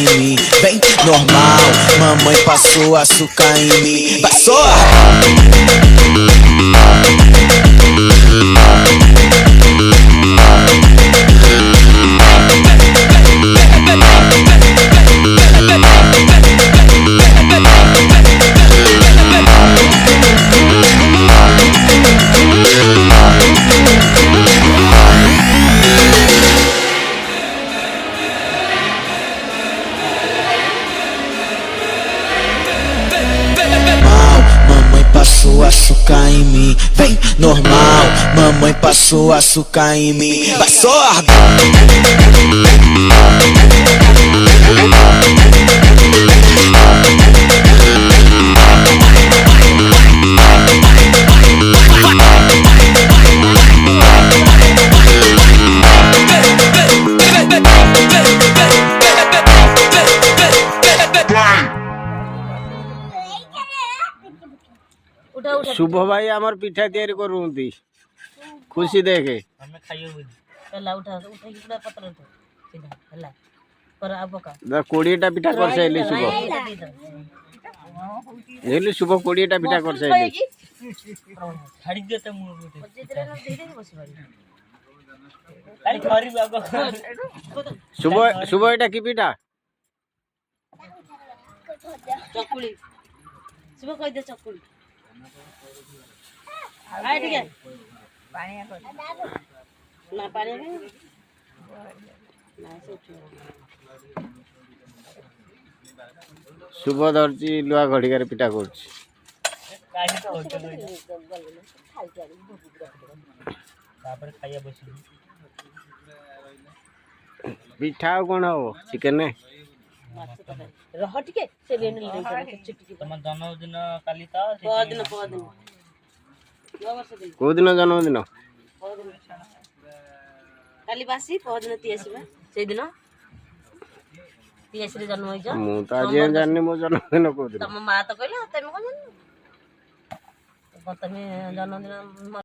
em mim. Bem normal, mamãe passou açúcar em mim. Passou! Passou açúcar em mim, vem normal. Mamãe passou açúcar em mim. Passou! शुभ भाई आमर पिठा तैयारी करूंती खुशी देखे हमें खाइयो हला उठा उठा की पूरा पत्र तो सीधा हला पर अब का दा 20टा पिठा कर सैली शुभ हेली शुभ 20टा पिठा कर सैली छाड़ी देते मुंह जितरे ना दे दे बस भाई अरे खरी बाबा शुभ शुभ एटा की पिठा चकुली शुभ कह दे चकुली आए ठीक है पानी ना पानी ना शुभ धरची लुआ घड़िकार पिठा कर पिठा कौन हो चिकन रह टिके से लेन ले चिटकी तम जन्मदिन काली त पहदिन को दिन जन्मदिन काली बासी पहदिन तियासीबा से दिन तियासी रे जन्म होइछ मु त आज जाननी मो जन्मदिन को दिन तम मा त कहले तमे कोन तमे जन्मदिन